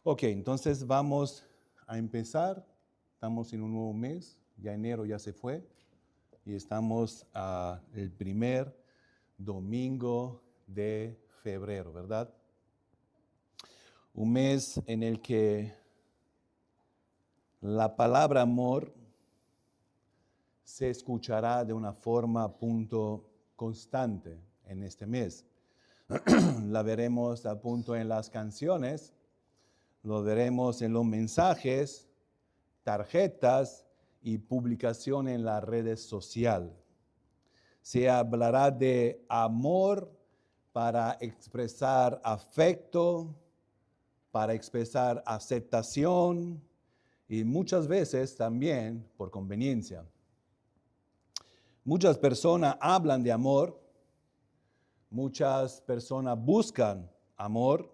Ok, entonces vamos a empezar. Estamos en un nuevo mes, ya enero ya se fue y estamos el primer domingo de febrero, ¿verdad? Un mes en el que la palabra amor se escuchará de una forma constante en este mes. La veremos a punto en las canciones, lo veremos en los mensajes, tarjetas y publicación en las redes sociales. Se hablará de amor para expresar afecto, para expresar aceptación y muchas veces también por conveniencia. Muchas personas hablan de amor, muchas personas buscan amor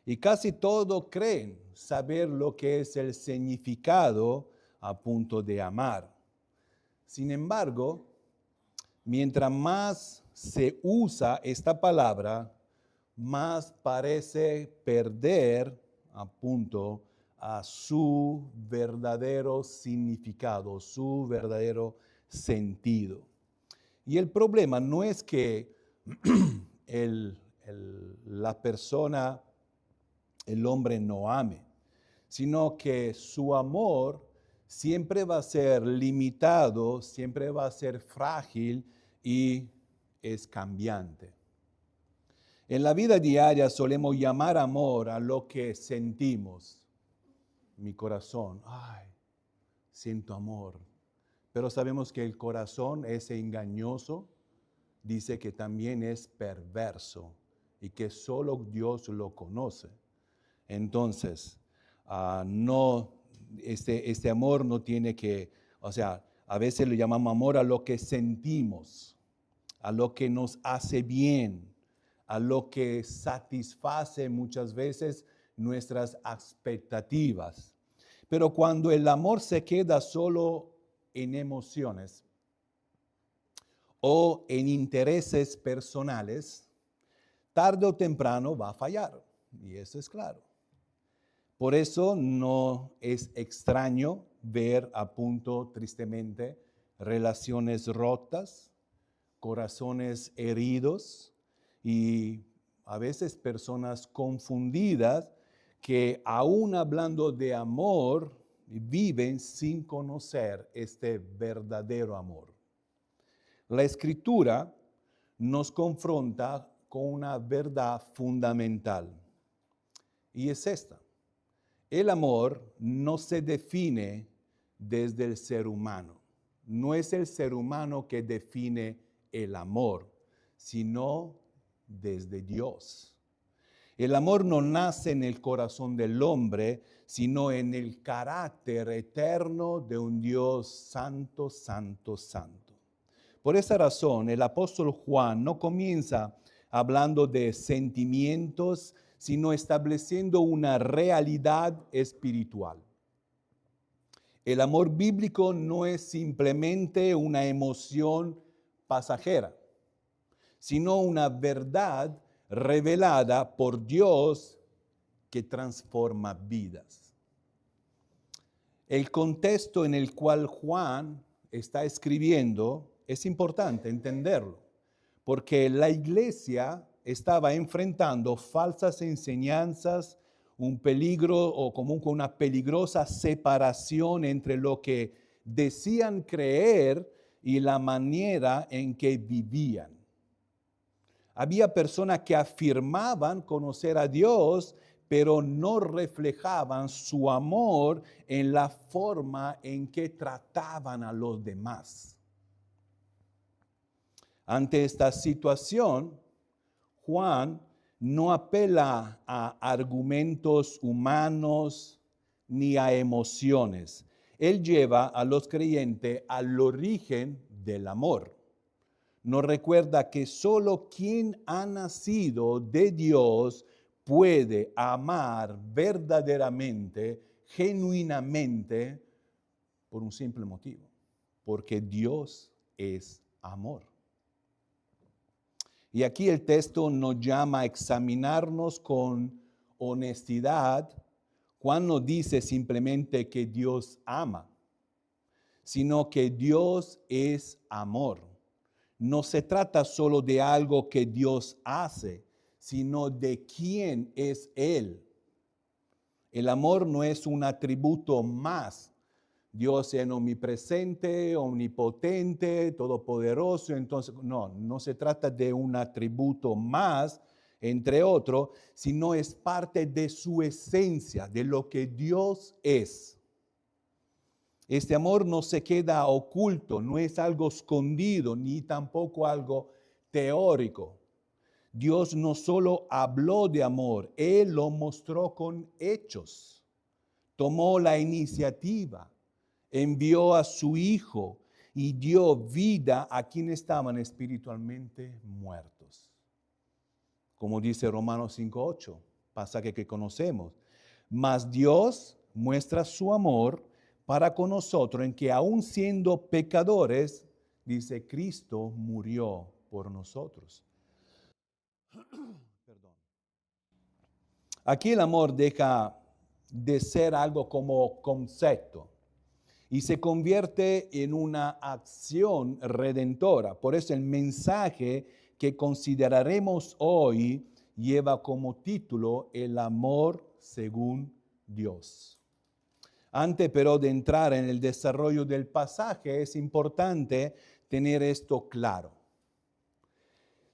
y casi todos creen saber lo que es el significado a punto de amar. Sin embargo, mientras más se usa esta palabra, más parece perder a punto a su verdadero significado, su verdadero sentido. Y el problema no es que la persona, el hombre no ame, sino que su amor siempre va a ser limitado, siempre va a ser frágil y es cambiante. En la vida diaria solemos llamar amor a lo que sentimos. Mi corazón, siento amor. Pero sabemos que el corazón es engañoso, dice que también es perverso y que solo Dios lo conoce. Entonces, este amor no tiene que, a veces lo llamamos amor a lo que sentimos, a lo que nos hace bien, a lo que satisface muchas veces nuestras expectativas. Pero cuando el amor se queda solo en emociones o en intereses personales, tarde o temprano va a fallar, y eso es claro. Por eso no es extraño ver a punto, tristemente, relaciones rotas, corazones heridos y a veces personas confundidas que aún hablando de amor, viven sin conocer este verdadero amor. La Escritura nos confronta con una verdad fundamental y es esta. El amor no se define desde el ser humano. No es el ser humano que define el amor, sino desde Dios. El amor no nace en el corazón del hombre, sino en el carácter eterno de un Dios santo, santo, santo. Por esa razón, el apóstol Juan no comienza hablando de sentimientos, sino estableciendo una realidad espiritual. El amor bíblico no es simplemente una emoción pasajera, sino una verdad revelada por Dios que transforma vidas. El contexto en el cual Juan está escribiendo es importante entenderlo, porque la iglesia estaba enfrentando falsas enseñanzas, un peligro o como una peligrosa separación entre lo que decían creer y la manera en que vivían. Había personas que afirmaban conocer a Dios, pero no reflejaban su amor en la forma en que trataban a los demás. Ante esta situación, Juan no apela a argumentos humanos ni a emociones. Él lleva a los creyentes al origen del amor. Nos recuerda que solo quien ha nacido de Dios puede amar verdaderamente, genuinamente, por un simple motivo, porque Dios es amor. Y aquí el texto nos llama a examinarnos con honestidad Juan no dice simplemente que Dios ama, sino que Dios es amor. No se trata solo de algo que Dios hace, sino de quién es Él. El amor no es un atributo más. Dios es omnipresente, omnipotente, todopoderoso. Entonces, no se trata de un atributo más, entre otros, sino es parte de su esencia, de lo que Dios es. Este amor no se queda oculto, no es algo escondido, ni tampoco algo teórico. Dios no solo habló de amor, Él lo mostró con hechos. Tomó la iniciativa, envió a su Hijo y dio vida a quienes estaban espiritualmente muertos. Como dice Romanos 5:8, pasaje que conocemos. Mas Dios muestra su amor para con nosotros en que aun siendo pecadores, dice, Cristo murió por nosotros. Perdón. Aquí el amor deja de ser algo como concepto y se convierte en una acción redentora. Por eso el mensaje que consideraremos hoy lleva como título el amor según Dios. Antes, pero, de entrar en el desarrollo del pasaje, es importante tener esto claro.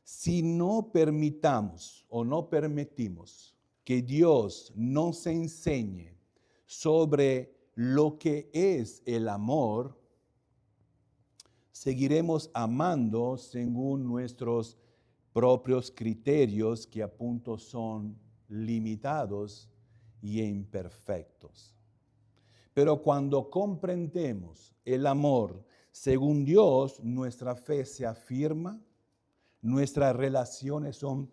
Si no permitamos o no permitimos que Dios nos enseñe sobre lo que es el amor, seguiremos amando según nuestros propios criterios que a punto son limitados y imperfectos. Pero cuando comprendemos el amor según Dios, nuestra fe se afirma, nuestras relaciones son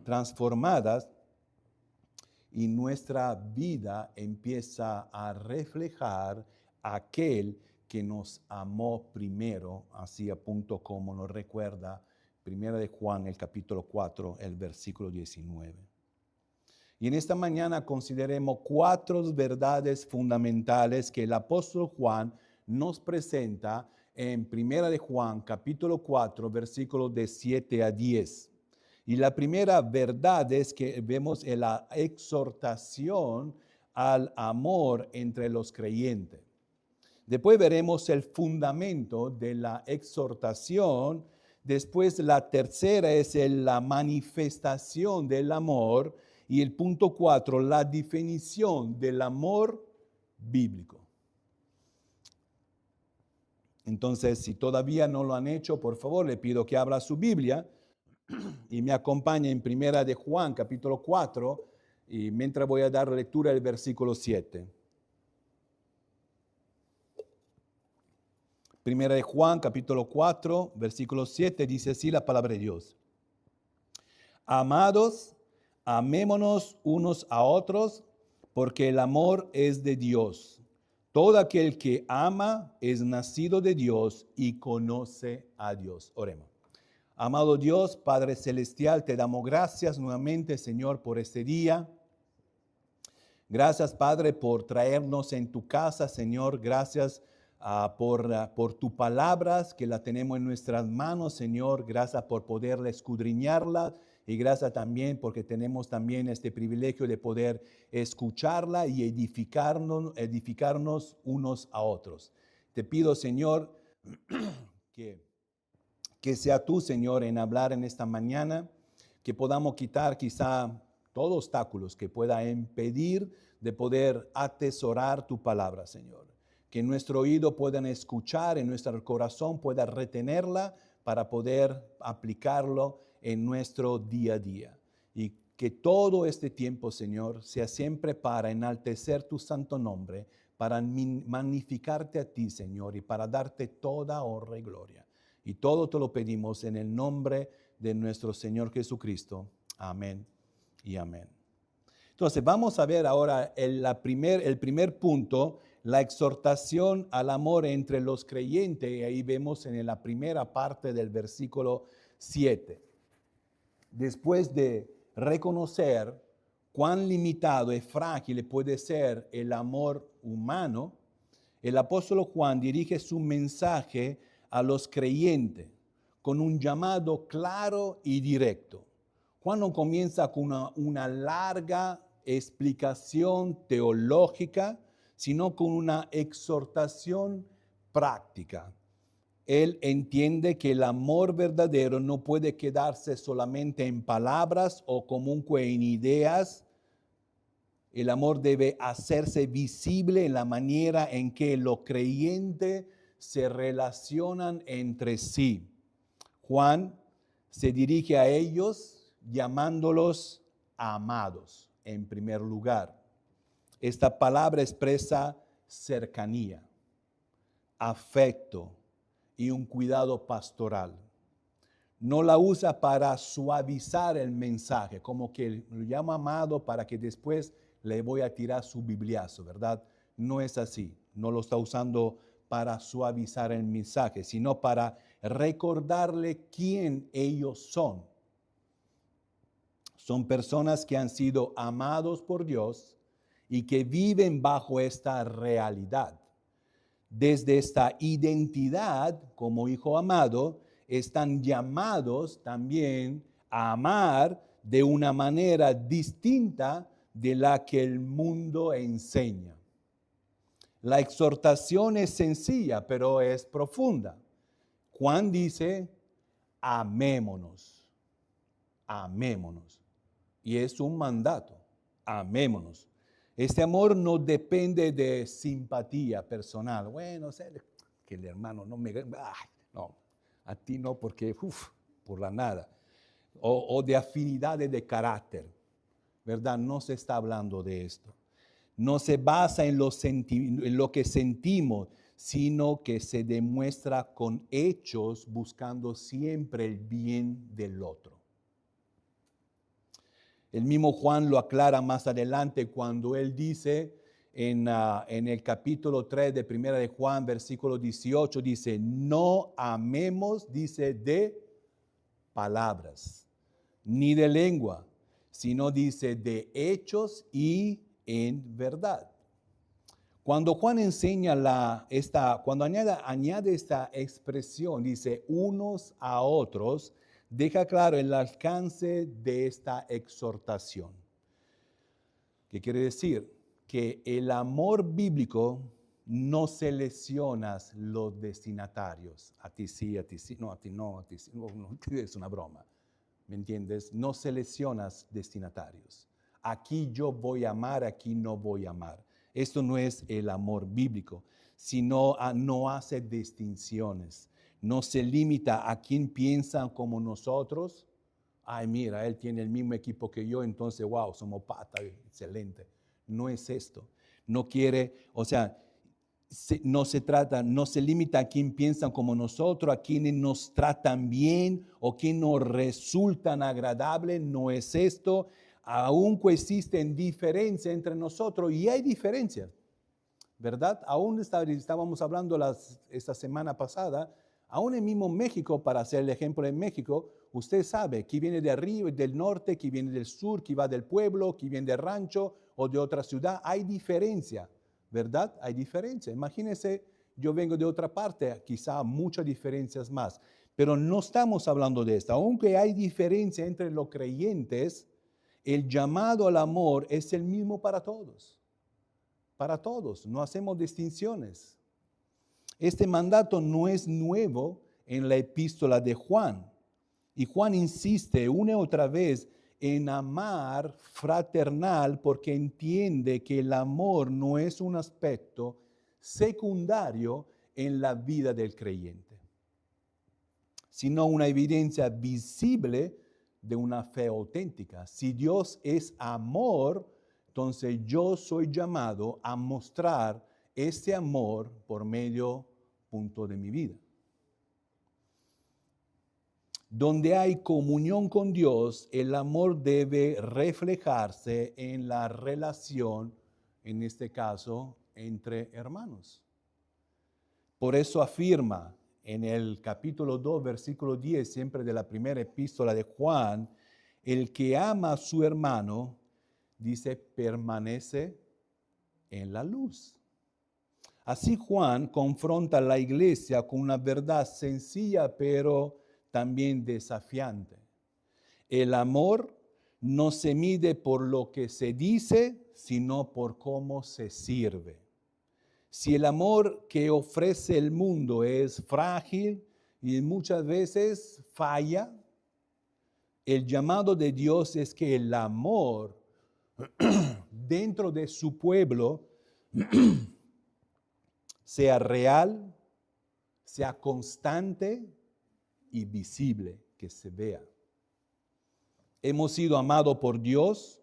transformadas y nuestra vida empieza a reflejar a aquel que nos amó primero, así a punto como nos recuerda 1 de Juan, el capítulo 4, el versículo 19. Y en esta mañana consideremos 4 verdades fundamentales que el apóstol Juan nos presenta en 1 de Juan, capítulo 4, versículos de 7 a 10. Y la primera verdad es que vemos en la exhortación al amor entre los creyentes. Después veremos el fundamento de la exhortación. Después la tercera es la manifestación del amor. Y el punto 4, la definición del amor bíblico. Entonces, si todavía no lo han hecho, por favor, le pido que abra su Biblia y me acompañe en 1 de Juan, capítulo 4, y mientras voy a dar lectura del versículo 7. 1 de Juan, capítulo 4, versículo 7, dice así la palabra de Dios. Amados, amémonos unos a otros, porque el amor es de Dios. Todo aquel que ama es nacido de Dios y conoce a Dios. Oremos. Amado Dios, Padre Celestial, te damos gracias nuevamente, Señor, por este día. Gracias, Padre, por traernos en tu casa, Señor. Gracias por tu palabras, que la tenemos en nuestras manos, Señor. Gracias por poder escudriñarla. Y gracias también porque tenemos también este privilegio de poder escucharla y edificarnos unos a otros. Te pido, Señor, que sea tú, Señor, en hablar en esta mañana, que podamos quitar quizá todos obstáculos que pueda impedir de poder atesorar tu palabra, Señor. Que nuestro oído pueda escuchar, en nuestro corazón pueda retenerla para poder aplicarlo en nuestro día a día. Y que todo este tiempo, Señor, sea siempre para enaltecer tu santo nombre, para magnificarte a ti, Señor, y para darte toda honra y gloria. Y todo te lo pedimos en el nombre de nuestro Señor Jesucristo. Amén y amén. Entonces, vamos a ver ahora el primer punto, la exhortación al amor entre los creyentes. Y ahí vemos en la primera parte del versículo 7. Después de reconocer cuán limitado y frágil puede ser el amor humano, el apóstol Juan dirige su mensaje a los creyentes con un llamado claro y directo. Juan no comienza con una larga explicación teológica, sino con una exhortación práctica. Él entiende que el amor verdadero no puede quedarse solamente en palabras o comunque en ideas. El amor debe hacerse visible en la manera en que los creyentes se relacionan entre sí. Juan se dirige a ellos llamándolos amados en primer lugar. Esta palabra expresa cercanía, afecto y un cuidado pastoral. No la usa para suavizar el mensaje, como que lo llama amado para que después le voy a tirar su bibliazo, ¿verdad? No es así. No lo está usando para suavizar el mensaje, sino para recordarle quién ellos son. Son personas que han sido amados por Dios y que viven bajo esta realidad. Desde esta identidad como hijo amado, están llamados también a amar de una manera distinta de la que el mundo enseña. La exhortación es sencilla, pero es profunda. Juan dice, amémonos, amémonos. Y es un mandato, amémonos. Este amor no depende de simpatía personal. Bueno, sé que el hermano no me... no, a ti no porque, por la nada. O de afinidades de carácter, ¿verdad? No se está hablando de esto. No se basa en lo que sentimos, sino que se demuestra con hechos buscando siempre el bien del otro. El mismo Juan lo aclara más adelante cuando él dice en el capítulo 3 de Primera de Juan, versículo 18, dice, no amemos, dice, de palabras, ni de lengua, sino dice de hechos y en verdad. Cuando Juan enseña cuando añade esta expresión, dice unos a otros, deja claro el alcance de esta exhortación. ¿Qué quiere decir? Que el amor bíblico no selecciona los destinatarios. A ti sí, no, a ti no, a ti sí. No, es una broma. ¿Me entiendes? No seleccionas destinatarios. Aquí yo voy a amar, aquí no voy a amar. Esto no es el amor bíblico, sino no hace distinciones. No se limita a quien piensan como nosotros. Ay, mira, él tiene el mismo equipo que yo, entonces, wow, somos pata, excelente. No es esto. No quiere, o sea, no se limita a quien piensan como nosotros, a quienes nos tratan bien o quienes nos resultan agradables. No es esto. Aún existen diferencias entre nosotros y hay diferencias, ¿verdad? Aún estábamos hablando esta semana pasada, aún en mismo México, para hacer el ejemplo en México, usted sabe quién viene de arriba, del norte, quién viene del sur, quién va del pueblo, quién viene del rancho o de otra ciudad. Hay diferencia, ¿verdad? Hay diferencia. Imagínense, yo vengo de otra parte, quizá muchas diferencias más, pero no estamos hablando de esto. Aunque hay diferencia entre los creyentes, el llamado al amor es el mismo para todos. Para todos, no hacemos distinciones. Este mandato no es nuevo en la epístola de Juan. Y Juan insiste una y otra vez en amar fraternal porque entiende que el amor no es un aspecto secundario en la vida del creyente, sino una evidencia visible de una fe auténtica. Si Dios es amor, entonces yo soy llamado a mostrar este amor por medio de mi vida. Donde hay comunión con Dios, el amor debe reflejarse en la relación, en este caso, entre hermanos. Por eso afirma en el capítulo 2, versículo 10, siempre de la primera epístola de Juan, el que ama a su hermano dice, permanece en la luz. Así Juan confronta a la iglesia con una verdad sencilla, pero también desafiante. El amor no se mide por lo que se dice, sino por cómo se sirve. Si el amor que ofrece el mundo es frágil y muchas veces falla, el llamado de Dios es que el amor dentro de su pueblo sea real, sea constante y visible, que se vea. Hemos sido amados por Dios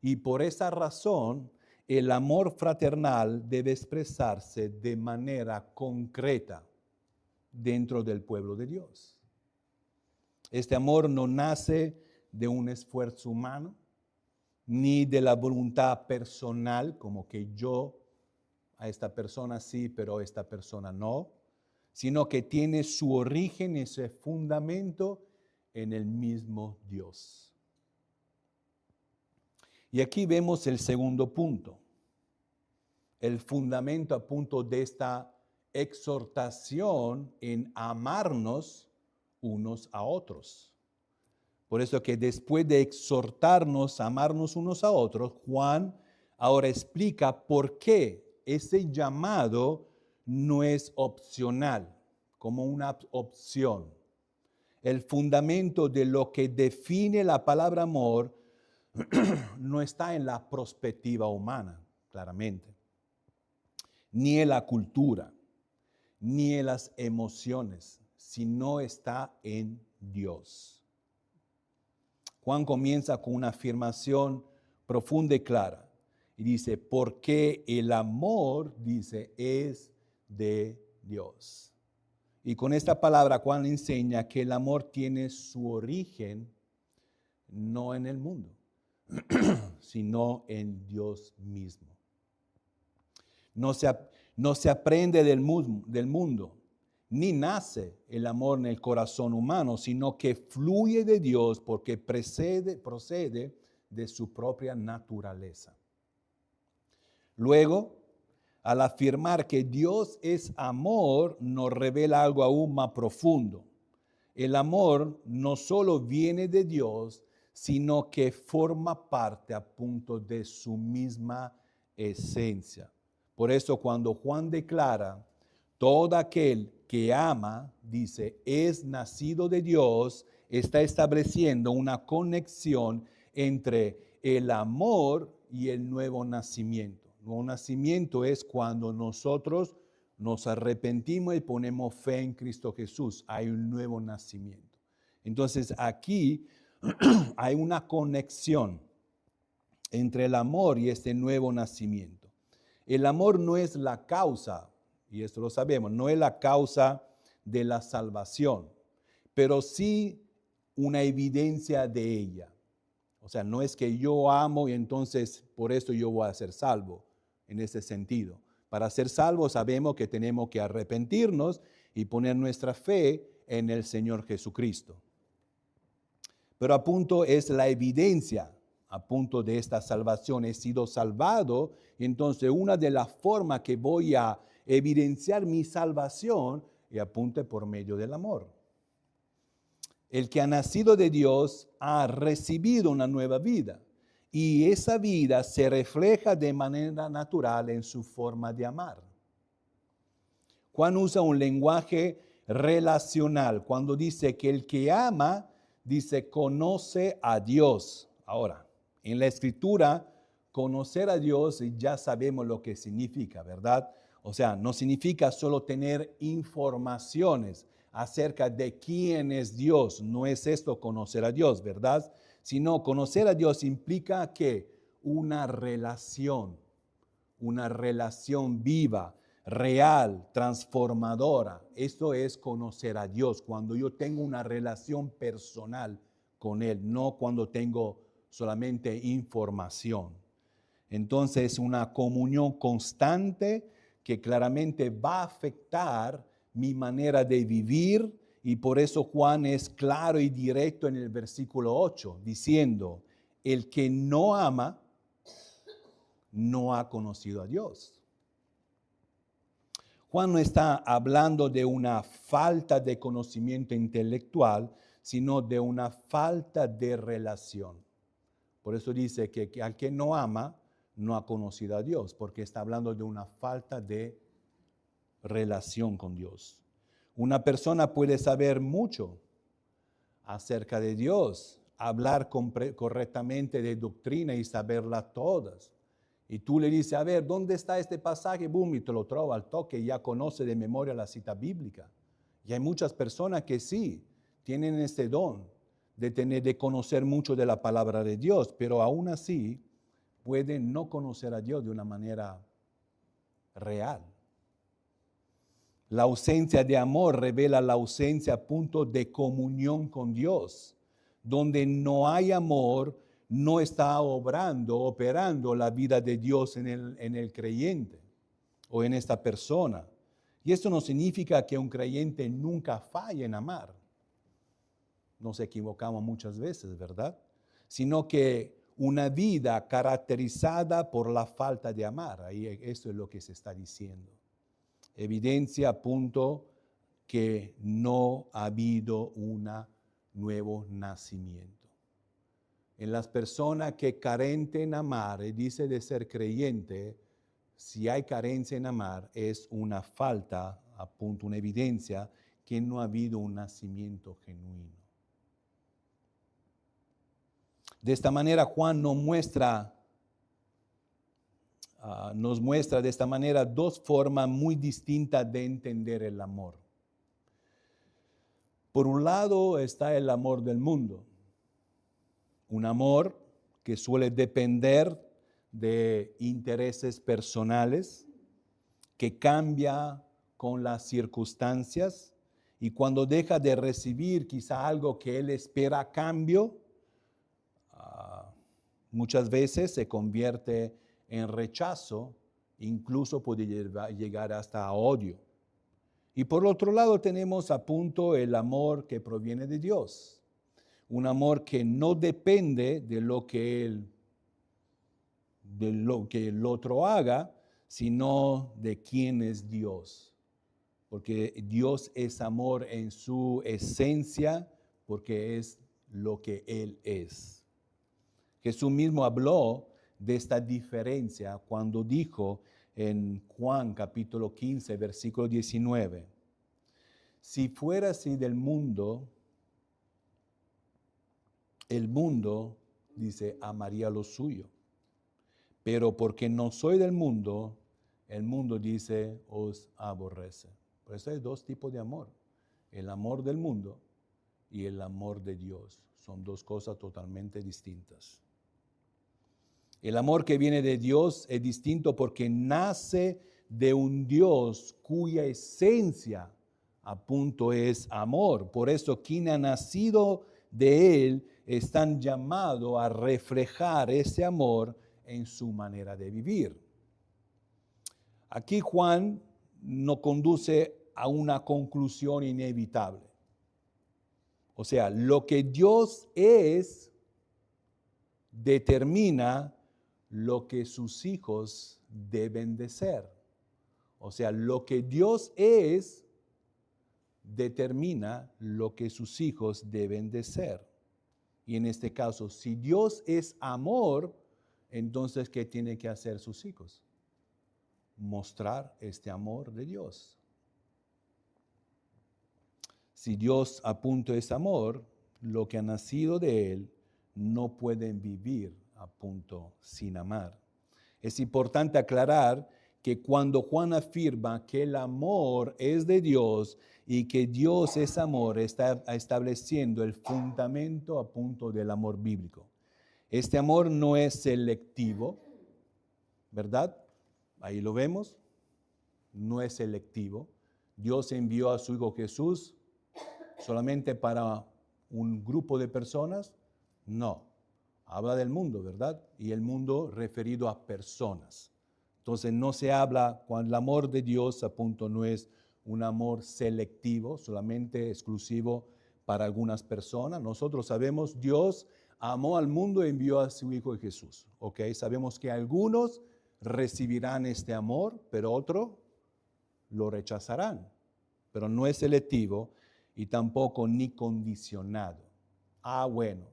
y por esa razón el amor fraternal debe expresarse de manera concreta dentro del pueblo de Dios. Este amor no nace de un esfuerzo humano, ni de la voluntad personal, como que yo a esta persona sí, pero a esta persona no, sino que tiene su origen, ese fundamento en el mismo Dios. Y aquí vemos el segundo punto, el fundamento a punto de esta exhortación en amarnos unos a otros. Por eso que después de exhortarnos a amarnos unos a otros, Juan ahora explica por qué ese llamado no es opcional, como una opción. El fundamento de lo que define la palabra amor no está en la perspectiva humana, claramente, ni en la cultura, ni en las emociones, sino está en Dios. Juan comienza con una afirmación profunda y clara. Y dice, porque el amor, dice, es de Dios. Y con esta palabra Juan enseña que el amor tiene su origen no en el mundo, sino en Dios mismo. No se aprende del mundo, ni nace el amor en el corazón humano, sino que fluye de Dios porque procede de su propia naturaleza. Luego, al afirmar que Dios es amor, nos revela algo aún más profundo. El amor no solo viene de Dios, sino que forma parte a punto de su misma esencia. Por eso cuando Juan declara, todo aquel que ama, dice, es nacido de Dios, está estableciendo una conexión entre el amor y el nuevo nacimiento. El nuevo nacimiento es cuando nosotros nos arrepentimos y ponemos fe en Cristo Jesús. Hay un nuevo nacimiento. Entonces aquí hay una conexión entre el amor y este nuevo nacimiento. El amor no es la causa, y esto lo sabemos, no es la causa de la salvación, pero sí una evidencia de ella. O sea, no es que yo amo y entonces por esto yo voy a ser salvo, en ese sentido. Para ser salvos sabemos que tenemos que arrepentirnos y poner nuestra fe en el Señor Jesucristo. Pero a punto es la evidencia, a punto de esta salvación. He sido salvado, entonces una de las formas que voy a evidenciar mi salvación y apunte por medio del amor. El que ha nacido de Dios ha recibido una nueva vida y esa vida se refleja de manera natural en su forma de amar. Juan usa un lenguaje relacional cuando dice que el que ama, dice, conoce a Dios. Ahora, en la Escritura, conocer a Dios ya sabemos lo que significa, ¿verdad? O sea, no significa solo tener informaciones acerca de quién es Dios. No es esto conocer a Dios, ¿verdad? Sino conocer a Dios implica que una relación viva, real, transformadora. Esto es conocer a Dios, cuando yo tengo una relación personal con Él, no cuando tengo solamente información. Entonces, una comunión constante que claramente va a afectar mi manera de vivir, y por eso Juan es claro y directo en el versículo 8, diciendo, el que no ama no ha conocido a Dios. Juan no está hablando de una falta de conocimiento intelectual, sino de una falta de relación. Por eso dice que al que no ama, no ha conocido a Dios, porque está hablando de una falta de relación con Dios. Una persona puede saber mucho acerca de Dios, hablar correctamente de doctrina y saberla todas. Y tú le dices, a ver, ¿dónde está este pasaje? Boom, y te lo trova al toque y ya conoce de memoria la cita bíblica. Y hay muchas personas que sí, tienen este don de conocer mucho de la palabra de Dios, pero aún así pueden no conocer a Dios de una manera real. La ausencia de amor revela la ausencia a punto de comunión con Dios. Donde no hay amor, no está operando la vida de Dios en el creyente o en esta persona. Y esto no significa que un creyente nunca falle en amar. Nos equivocamos muchas veces, ¿verdad? Sino que una vida caracterizada por la falta de amar. Ahí esto es lo que se está diciendo. Evidencia a punto que no ha habido un nuevo nacimiento. En las personas que carenten en amar, dice de ser creyente, si hay carencia en amar, es una falta, a punto, una evidencia que no ha habido un nacimiento genuino. De esta manera, Juan nos muestra de esta manera dos formas muy distintas de entender el amor. Por un lado está el amor del mundo, un amor que suele depender de intereses personales, que cambia con las circunstancias y cuando deja de recibir quizá algo que él espera a cambio, muchas veces se convierte en rechazo, incluso puede llegar hasta a odio. Y por otro lado tenemos a punto el amor que proviene de Dios, un amor que no depende de lo que el otro haga, sino de quién es Dios. Porque Dios es amor en su esencia, porque es lo que Él es. Jesús mismo habló de esta diferencia cuando dijo en Juan capítulo 15, versículo 19, si fuera así del mundo, el mundo, dice, amaría lo suyo. Pero porque no soy del mundo, el mundo dice, os aborrece. Por eso hay dos tipos de amor. El amor del mundo y el amor de Dios. Son dos cosas totalmente distintas. El amor que viene de Dios es distinto porque nace de un Dios cuya esencia a punto es amor. Por eso quien ha nacido de Él están llamados a reflejar ese amor en su manera de vivir. Aquí Juan nos conduce a una conclusión inevitable. O sea, lo que Dios es determina lo que sus hijos deben de ser. O sea, lo que Dios es determina lo que sus hijos deben de ser. Y en este caso, si Dios es amor, entonces, ¿qué tienen que hacer sus hijos? Mostrar este amor de Dios. Si Dios a punto es amor, lo que ha nacido de Él no pueden vivir a punto sin amar. Es importante aclarar que cuando Juan afirma que el amor es de Dios y que Dios es amor, está estableciendo el fundamento a punto del amor bíblico. Este amor no es selectivo, ¿verdad? Ahí lo vemos, no es selectivo. Dios envió a su Hijo Jesús solamente para un grupo de personas, no. Habla del mundo, ¿verdad? Y el mundo referido a personas. Entonces no se habla, cuando el amor de Dios a punto no es un amor selectivo, solamente exclusivo para algunas personas. Nosotros sabemos, Dios amó al mundo y envió a su Hijo Jesús. ¿Ok? Sabemos que algunos recibirán este amor, pero otros lo rechazarán. Pero no es selectivo y tampoco ni condicionado. Bueno,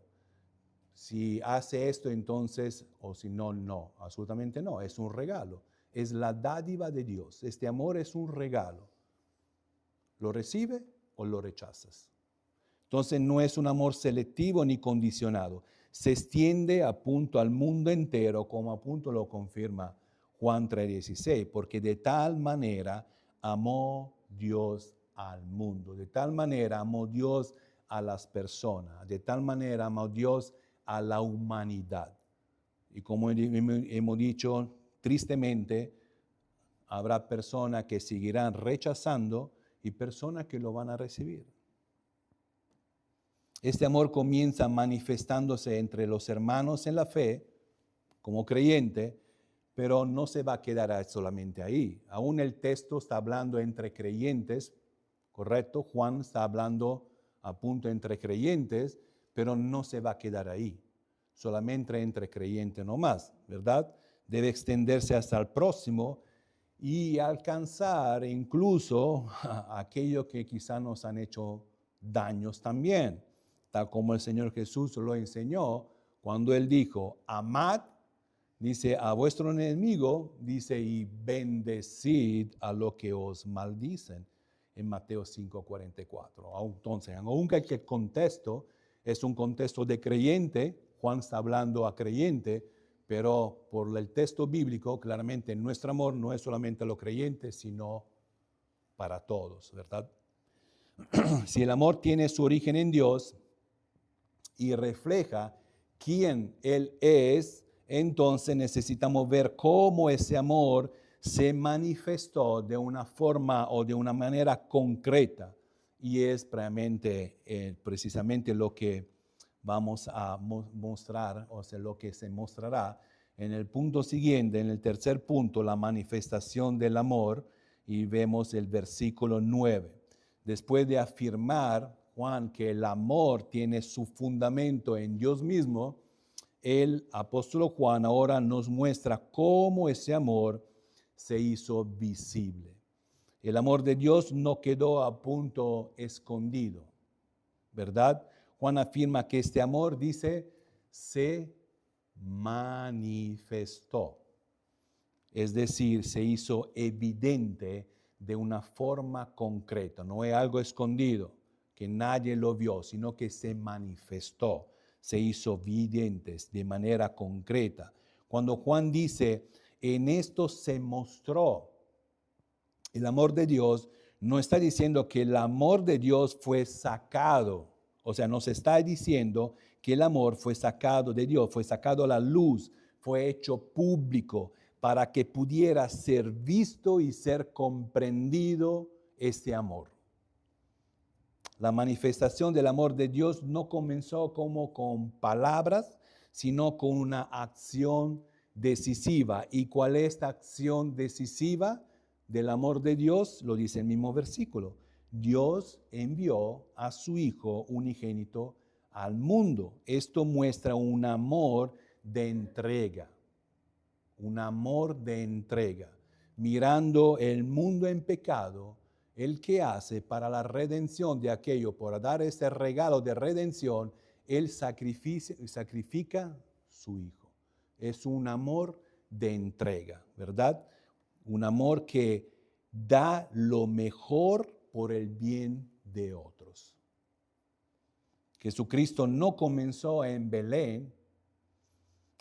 si hace esto entonces, o si no, no. Absolutamente no, es un regalo. Es la dádiva de Dios. Este amor es un regalo. ¿Lo recibe o lo rechazas? Entonces no es un amor selectivo ni condicionado. Se extiende al mundo entero, como a punto lo confirma Juan 3:16, porque de tal manera amó Dios al mundo, de tal manera amó Dios a las personas, de tal manera amó Dios a la humanidad. Y como hemos dicho, tristemente, habrá personas que seguirán rechazando y personas que lo van a recibir. Este amor comienza manifestándose entre los hermanos en la fe, como creyente, pero no se va a quedar solamente ahí. Aún el texto está hablando entre creyentes, ¿correcto? Juan está hablando a punto entre creyentes, pero no se va a quedar ahí, solamente entre creyentes nomás, ¿verdad? Debe extenderse hasta el próximo y alcanzar incluso a aquellos que quizá nos han hecho daños también, tal como el Señor Jesús lo enseñó cuando Él dijo, amad, dice, a vuestro enemigo, dice, y bendecid a los que os maldicen, en Mateo 5:44. Entonces, aunque el contexto es un contexto de creyente, Juan está hablando a creyente, pero por el texto bíblico, claramente nuestro amor no es solamente a los creyentes, sino para todos, ¿verdad? Si el amor tiene su origen en Dios y refleja quién Él es, entonces necesitamos ver cómo ese amor se manifestó de una forma o de una manera concreta. Y es precisamente lo que vamos a mostrar, o sea, lo que se mostrará en el punto siguiente, en el tercer punto, la manifestación del amor, y vemos el versículo 9. Después de afirmar Juan que el amor tiene su fundamento en Dios mismo, el apóstol Juan ahora nos muestra cómo ese amor se hizo visible. El amor de Dios no quedó a punto escondido, ¿verdad? Juan afirma que este amor, dice, se manifestó. Es decir, se hizo evidente de una forma concreta. No es algo escondido, que nadie lo vio, sino que se manifestó, se hizo evidente de manera concreta. Cuando Juan dice, en esto se mostró el amor de Dios, no está diciendo que el amor de Dios fue sacado. O sea, no se está diciendo que el amor fue sacado de Dios, fue sacado a la luz, fue hecho público para que pudiera ser visto y ser comprendido este amor. La manifestación del amor de Dios no comenzó como con palabras, sino con una acción decisiva. ¿Y cuál es esta acción decisiva del amor de Dios? Lo dice el mismo versículo. Dios envió a su Hijo unigénito al mundo. Esto muestra un amor de entrega. Un amor de entrega. Mirando el mundo en pecado, el que hace para la redención de aquello, por dar ese regalo de redención, Él sacrifica su Hijo. Es un amor de entrega, ¿verdad? Un amor que da lo mejor por el bien de otros. Jesucristo no comenzó en Belén.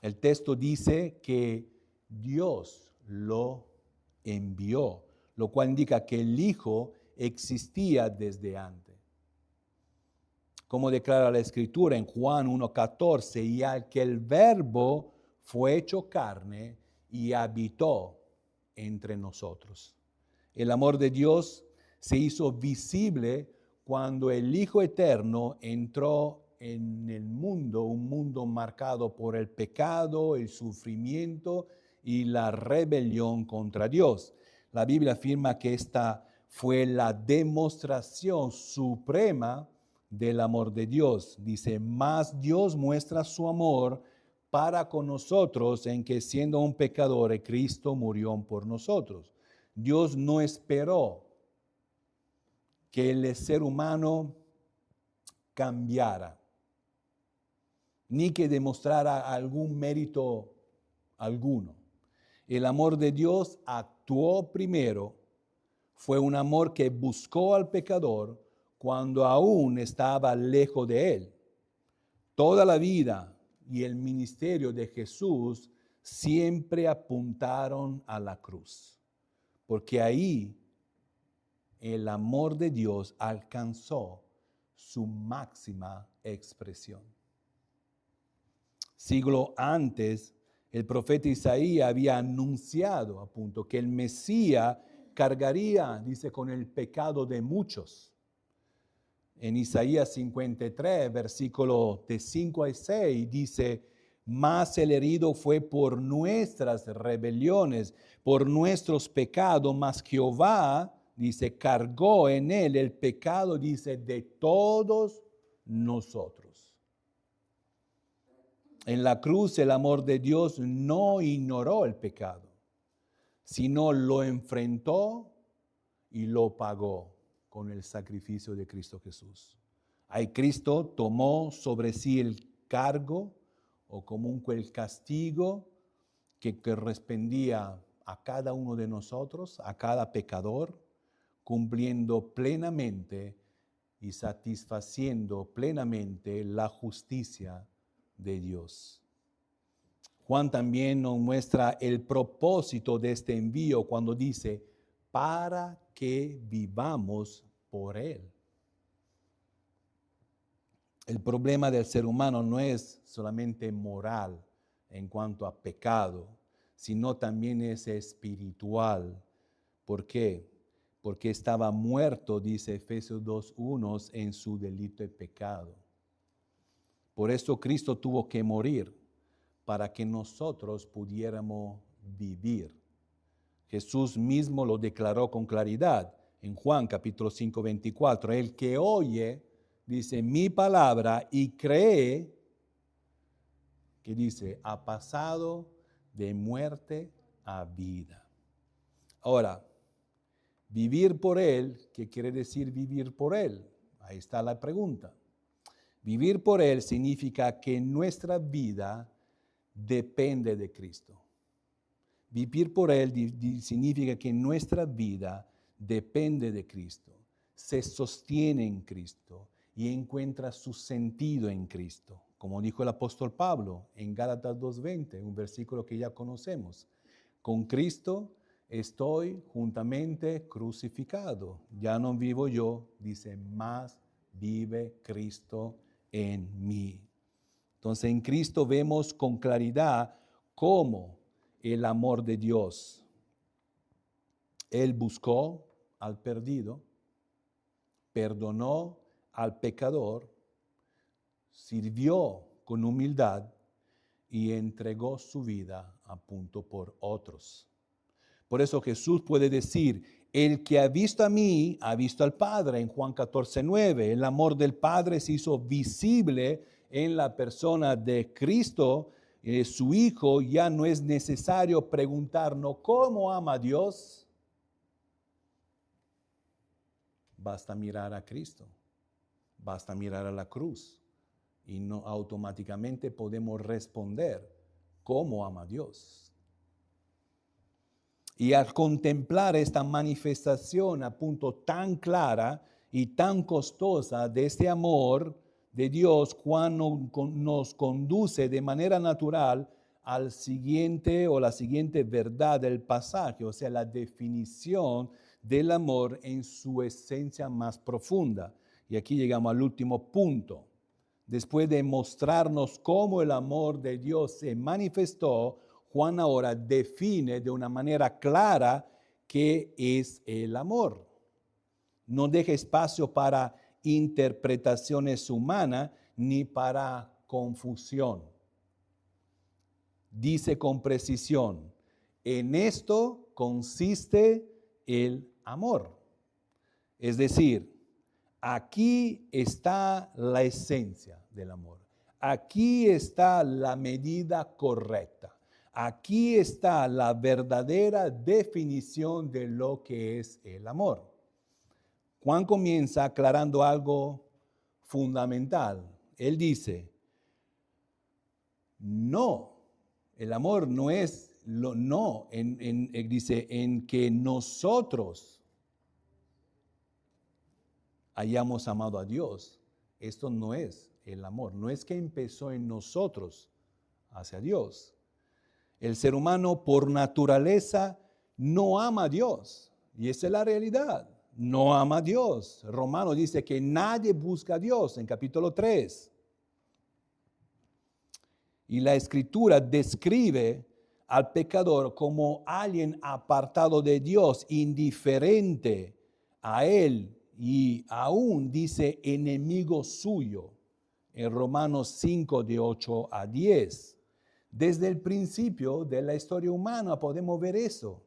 El texto dice que Dios lo envió, lo cual indica que el Hijo existía desde antes. Como declara la Escritura en Juan 1:14, y al que el Verbo fue hecho carne y habitó entre nosotros. El amor de Dios se hizo visible cuando el Hijo Eterno entró en el mundo, un mundo marcado por el pecado, el sufrimiento y la rebelión contra Dios. La Biblia afirma que esta fue la demostración suprema del amor de Dios. Dice, mas Dios muestra su amor para con nosotros, en que siendo un pecador, Cristo murió por nosotros. Dios no esperó que el ser humano cambiara, ni que demostrara algún mérito alguno. El amor de Dios actuó primero, fue un amor que buscó al pecador cuando aún estaba lejos de él. Toda la vida y el ministerio de Jesús siempre apuntaron a la cruz, porque ahí el amor de Dios alcanzó su máxima expresión. Siglo antes, el profeta Isaías había anunciado a punto que el Mesías cargaría, dice, con el pecado de muchos. En Isaías 53, versículo de 5 a 6, dice: mas el herido fue por nuestras rebeliones, por nuestros pecados, mas Jehová, dice, cargó en él el pecado, dice, de todos nosotros. En la cruz el amor de Dios no ignoró el pecado, sino lo enfrentó y lo pagó con el sacrificio de Cristo Jesús. Ahí Cristo tomó sobre sí el cargo o común el castigo que correspondía a cada uno de nosotros, a cada pecador, cumpliendo plenamente y satisfaciendo plenamente la justicia de Dios. Juan también nos muestra el propósito de este envío cuando dice: para que vivamos por Él. El problema del ser humano no es solamente moral en cuanto a pecado, sino también es espiritual. ¿Por qué? Porque estaba muerto, dice Efesios 2:1, en su delito y pecado. Por eso Cristo tuvo que morir, para que nosotros pudiéramos vivir. Jesús mismo lo declaró con claridad en Juan capítulo 5, 24. El que oye, dice, mi palabra y cree, que dice, ha pasado de muerte a vida. Ahora, vivir por Él, ¿qué quiere decir vivir por Él? Ahí está la pregunta. Vivir por Él significa que nuestra vida depende de Cristo. Vivir por Él significa que nuestra vida depende de Cristo, se sostiene en Cristo y encuentra su sentido en Cristo. Como dijo el apóstol Pablo en Gálatas 2:20, un versículo que ya conocemos. Con Cristo estoy juntamente crucificado. Ya no vivo yo, dice, más vive Cristo en mí. Entonces en Cristo vemos con claridad cómo el amor de Dios. Él buscó al perdido, perdonó al pecador, sirvió con humildad y entregó su vida a punto por otros. Por eso Jesús puede decir: el que ha visto a mí, ha visto al Padre, en Juan 14:9. El amor del Padre se hizo visible en la persona de Cristo, su Hijo. Ya no es necesario preguntarnos cómo ama a Dios. Basta mirar a Cristo, basta mirar a la cruz y no automáticamente podemos responder cómo ama a Dios. Y al contemplar esta manifestación a punto tan clara y tan costosa de este amor de Dios, Juan nos conduce de manera natural al siguiente o la siguiente verdad del pasaje, o sea, la definición del amor en su esencia más profunda. Y aquí llegamos al último punto. Después de mostrarnos cómo el amor de Dios se manifestó, Juan ahora define de una manera clara qué es el amor. No deja espacio para interpretaciones humanas ni para confusión. Dice con precisión: en esto consiste el amor. Es decir, aquí está la esencia del amor. aquí está la medida correcta. Aquí está la verdadera definición de lo que es el amor. Juan comienza aclarando algo fundamental. Él dice, no, el amor no es no, él dice, en que nosotros hayamos amado a Dios. Esto no es el amor, no es que empezó en nosotros hacia Dios. El ser humano por naturaleza no ama a Dios, y esa es la realidad. No ama a Dios. Romano dice que nadie busca a Dios en capítulo 3. Y la Escritura describe al pecador como alguien apartado de Dios, indiferente a Él y aún dice enemigo suyo en Romanos 5 de 8 a 10. Desde el principio de la historia humana podemos ver eso.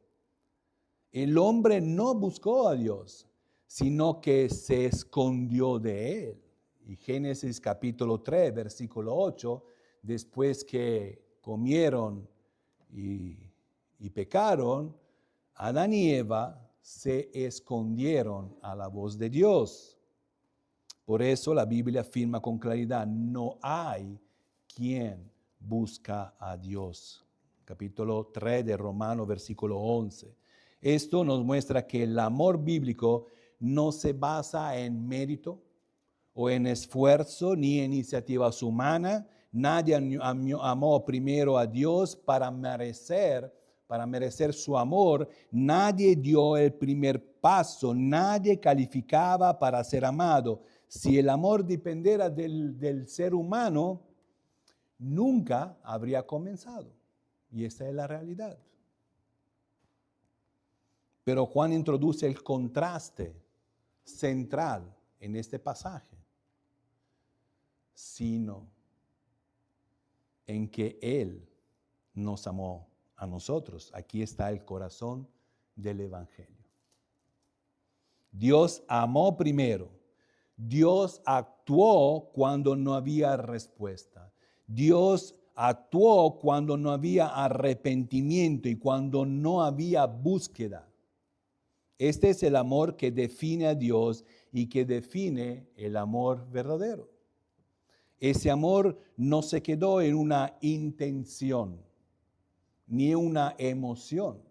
El hombre no buscó a Dios, sino que se escondió de Él. Y Génesis capítulo 3, versículo 8, después que comieron y pecaron, Adán y Eva se escondieron a la voz de Dios. Por eso la Biblia afirma con claridad, no hay quien busca a Dios. Capítulo 3 de Romanos, versículo 11. Esto nos muestra que el amor bíblico no se basa en mérito o en esfuerzo ni en iniciativas humanas. Nadie amó primero a Dios para merecer su amor. Nadie dio el primer paso. Nadie calificaba para ser amado. Si el amor dependiera del ser humano, nunca habría comenzado. Y esa es la realidad. Pero Juan introduce el contraste central en este pasaje, sino en que Él nos amó a nosotros. Aquí está el corazón del Evangelio. Dios amó primero. Dios actuó cuando no había respuesta. Dios actuó cuando no había arrepentimiento y cuando no había búsqueda. Este es el amor que define a Dios y que define el amor verdadero. Ese amor no se quedó en una intención ni una emoción.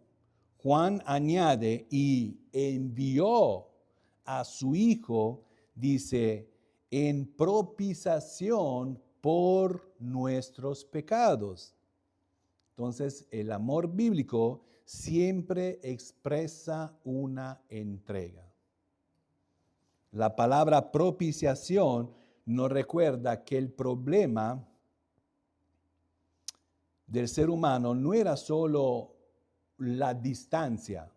Juan añade y envió a su Hijo, dice, en propiciación por nuestros pecados. Entonces, el amor bíblico siempre expresa una entrega. La palabra propiciación nos recuerda que el problema del ser humano no era solo la distancia,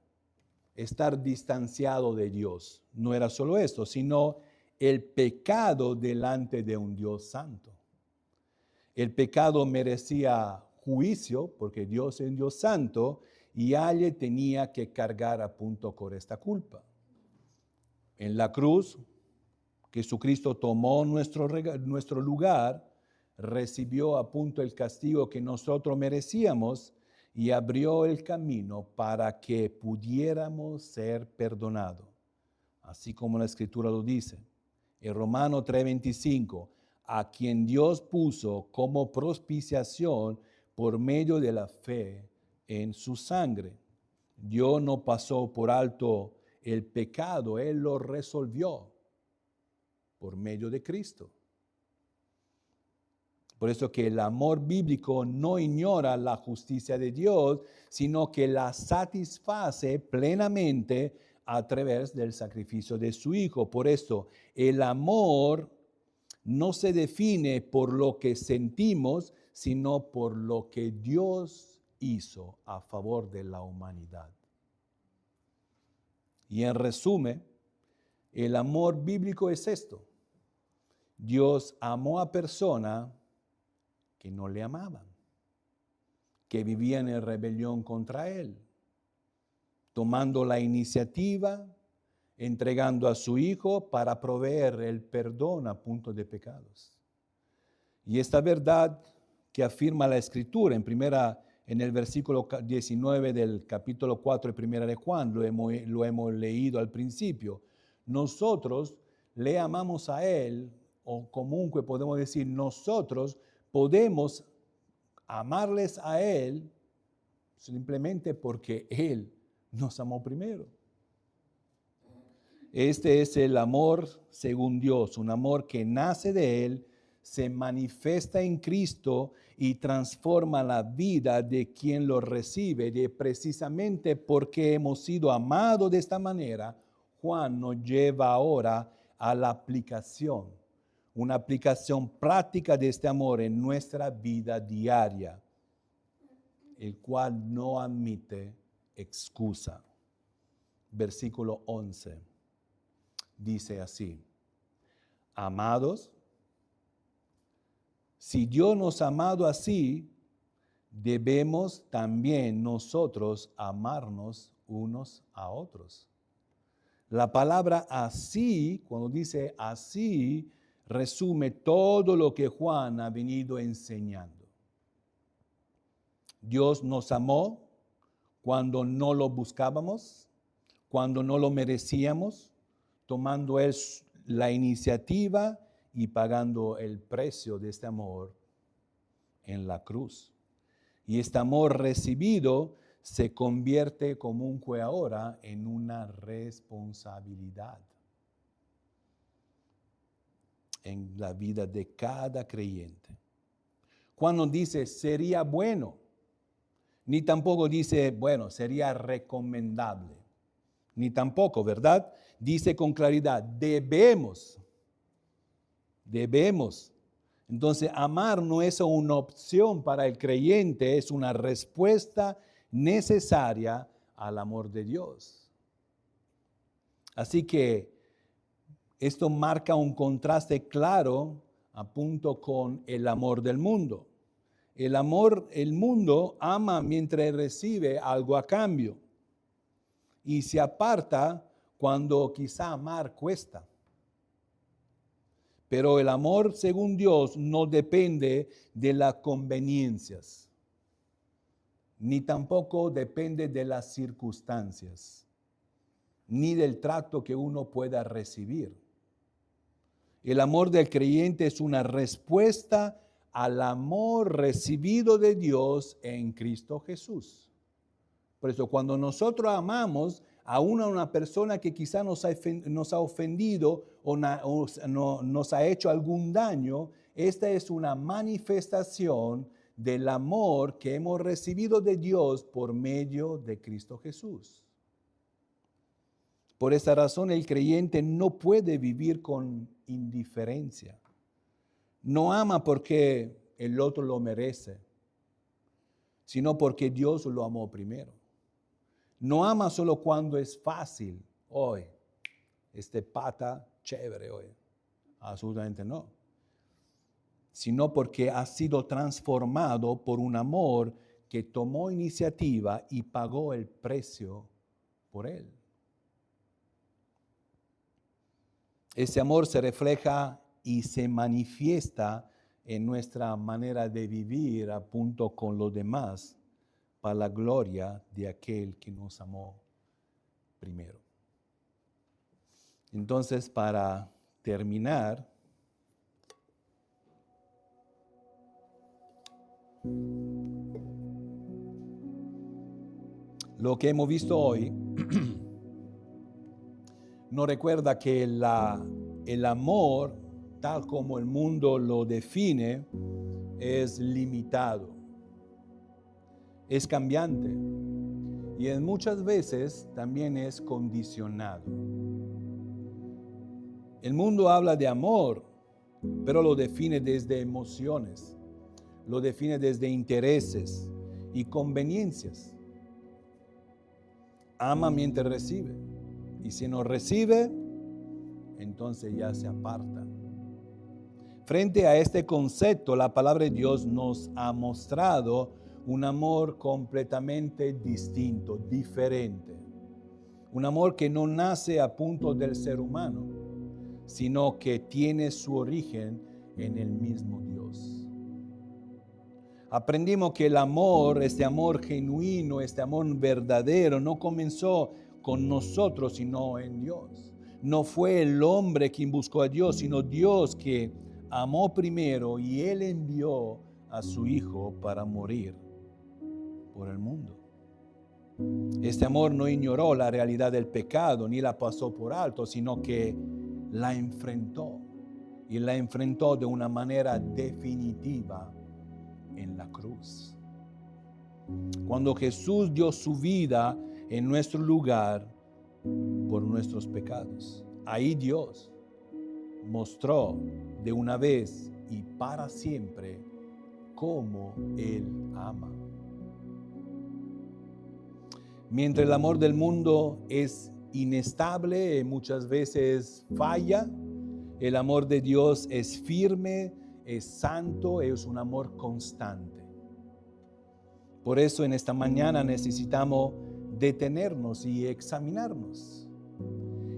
estar distanciado de Dios. No era solo esto, sino el pecado delante de un Dios santo. El pecado merecía juicio porque Dios es un Dios santo y alguien tenía que cargar a punto con esta culpa. En la cruz, Jesucristo tomó nuestro lugar, recibió a punto el castigo que nosotros merecíamos y abrió el camino para que pudiéramos ser perdonados. Así como la Escritura lo dice. En Romanos 3:25, a quien Dios puso como propiciación por medio de la fe en su sangre. Dios no pasó por alto el pecado, Él lo resolvió por medio de Cristo. Por eso que el amor bíblico no ignora la justicia de Dios, sino que la satisface plenamente a través del sacrificio de su Hijo. Por eso el amor no se define por lo que sentimos, sino por lo que Dios hizo a favor de la humanidad. Y en resumen, el amor bíblico es esto. Dios amó a personas que no le amaban, que vivían en rebelión contra Él, tomando la iniciativa, entregando a su Hijo para proveer el perdón a punto de pecados. Y esta verdad que afirma la Escritura en el versículo 19 del capítulo 4 de Primera de Juan, lo hemos leído al principio. Nosotros le amamos a Él, o comunque podemos decir, nosotros podemos amarles a Él simplemente porque Él nos amó primero. Este es el amor según Dios, un amor que nace de Él, se manifiesta en Cristo y transforma la vida de quien lo recibe. Y precisamente porque hemos sido amados de esta manera, Juan nos lleva ahora a la aplicación, una aplicación práctica de este amor en nuestra vida diaria, el cual no admite excusa. Versículo 11 dice así: amados, si Dios nos ha amado así, debemos también nosotros amarnos unos a otros. La palabra así, cuando dice así, resume todo lo que Juan ha venido enseñando. Dios nos amó cuando no lo buscábamos, cuando no lo merecíamos, tomando Él la iniciativa y pagando el precio de este amor en la cruz. Y este amor recibido se convierte comunque ahora en una responsabilidad en la vida de cada creyente. Cuando dice sería bueno, ni tampoco dice, bueno, sería recomendable, ni tampoco, ¿verdad? Dice con claridad, debemos. Entonces, amar no es una opción para el creyente, es una respuesta necesaria al amor de Dios. Así que esto marca un contraste claro a punto con el amor del mundo. El mundo ama mientras recibe algo a cambio y se aparta cuando quizá amar cuesta. Pero el amor según Dios no depende de las conveniencias, ni tampoco depende de las circunstancias, ni del trato que uno pueda recibir. El amor del creyente es una respuesta al amor recibido de Dios en Cristo Jesús. Por eso cuando nosotros amamos a una persona que quizá nos ha ofendido o nos ha hecho algún daño, esta es una manifestación del amor que hemos recibido de Dios por medio de Cristo Jesús. Por esta razón el creyente no puede vivir con indiferencia. No ama porque el otro lo merece, sino porque Dios lo amó primero. No ama solo cuando es fácil. Hoy, pata chévere hoy. Absolutamente no. Sino porque ha sido transformado por un amor que tomó iniciativa y pagó el precio por él. Ese amor se refleja y se manifiesta en nuestra manera de vivir a punto con los demás, para la gloria de aquel que nos amó primero. Entonces, para terminar, lo que hemos visto hoy nos recuerda que el amor, tal como el mundo lo define, es limitado. Es cambiante y en muchas veces también es condicionado. El mundo habla de amor, pero lo define desde emociones, lo define desde intereses y conveniencias. Ama mientras recibe, y si no recibe, entonces ya se aparta. Frente a este concepto, la palabra de Dios nos ha mostrado un amor completamente distinto, diferente. Un amor que no nace a punto del ser humano, sino que tiene su origen en el mismo Dios. Aprendimos que el amor, este amor genuino, este amor verdadero, no comenzó con nosotros, sino en Dios. No fue el hombre quien buscó a Dios, sino Dios que amó primero y Él envió a su Hijo para morir por el mundo. Este amor no ignoró la realidad del pecado, ni la pasó por alto, sino que la enfrentó. Y la enfrentó de una manera definitiva en la cruz. Cuando Jesús dio su vida en nuestro lugar por nuestros pecados, ahí Dios mostró de una vez y para siempre cómo Él ama. Mientras el amor del mundo es inestable, muchas veces falla, el amor de Dios es firme, es santo, es un amor constante. Por eso en esta mañana necesitamos detenernos y examinarnos.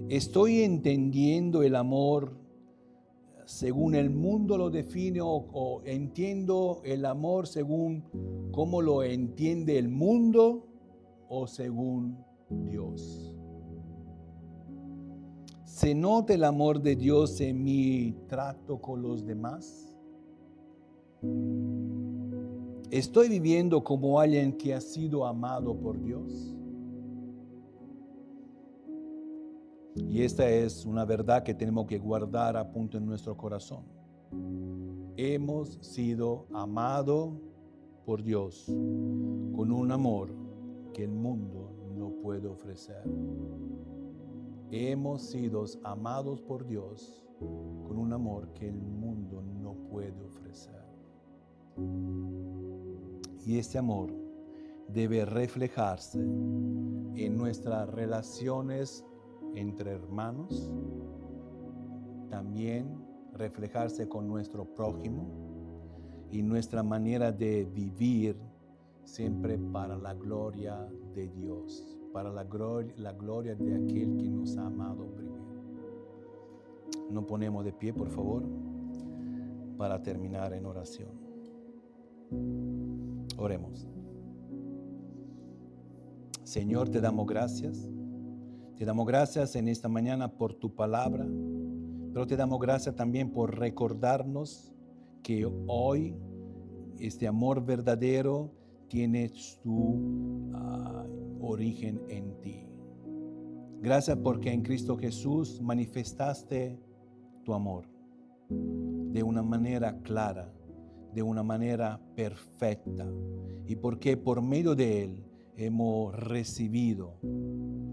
¿Estoy entendiendo el amor según el mundo lo define o entiendo el amor según cómo lo entiende el mundo o según Dios? ¿Se nota el amor de Dios en mi trato con los demás? ¿Estoy viviendo como alguien que ha sido amado por Dios? Y esta es una verdad que tenemos que guardar a punto en nuestro corazón. Hemos sido amados por Dios con un amor que el mundo no puede ofrecer. Hemos sido amados por Dios con un amor que el mundo no puede ofrecer. Y este amor debe reflejarse en nuestras relaciones entre hermanos, también reflejarse con nuestro prójimo y nuestra manera de vivir siempre para la gloria de Dios, para la gloria de aquel que nos ha amado primero. Nos ponemos de pie, por favor, para terminar en oración. Oremos. Señor, te damos gracias. Te damos gracias en esta mañana por tu palabra, pero te damos gracias también por recordarnos que hoy este amor verdadero tiene su origen en ti. Gracias porque en Cristo Jesús manifestaste tu amor de una manera clara, de una manera perfecta, y porque por medio de Él hemos recibido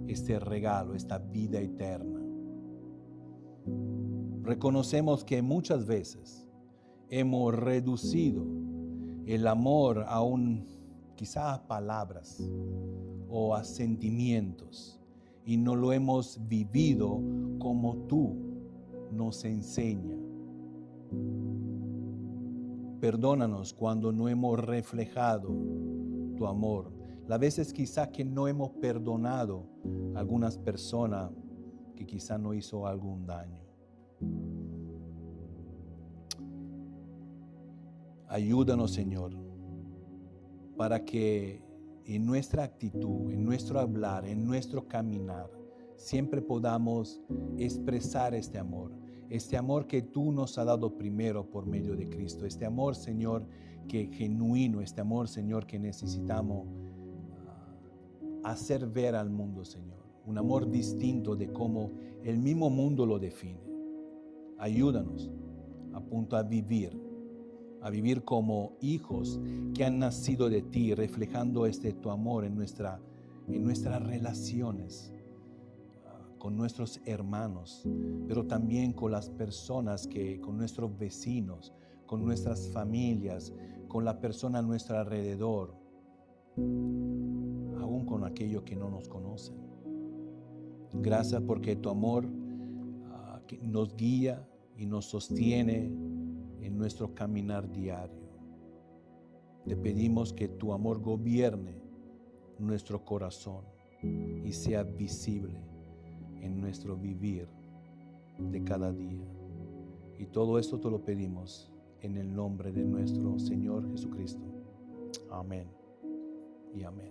este regalo, esta vida eterna. Reconocemos que muchas veces hemos reducido el amor a quizás a palabras o a sentimientos y no lo hemos vivido como tú nos enseñas. Perdónanos cuando no hemos reflejado tu amor. Las veces quizás que no hemos perdonado a algunas personas que quizás nos hizo algún daño. Ayúdanos, Señor, para que en nuestra actitud, en nuestro hablar, en nuestro caminar, siempre podamos expresar este amor que tú nos has dado primero por medio de Cristo, este amor, Señor, que genuino, este amor, Señor, que necesitamos hacer ver al mundo, Señor, un amor distinto de cómo el mismo mundo lo define. Ayúdanos a punto a vivir como hijos que han nacido de ti, reflejando tu amor en nuestras relaciones con nuestros hermanos, pero también con las personas con nuestros vecinos, con nuestras familias, con la persona a nuestro alrededor, aún con aquellos que no nos conocen. Gracias porque tu amor nos guía y nos sostiene en nuestro caminar diario. Te pedimos que tu amor gobierne nuestro corazón y sea visible en nuestro vivir de cada día. Y todo esto te lo pedimos en el nombre de nuestro Señor Jesucristo. Amén y amén.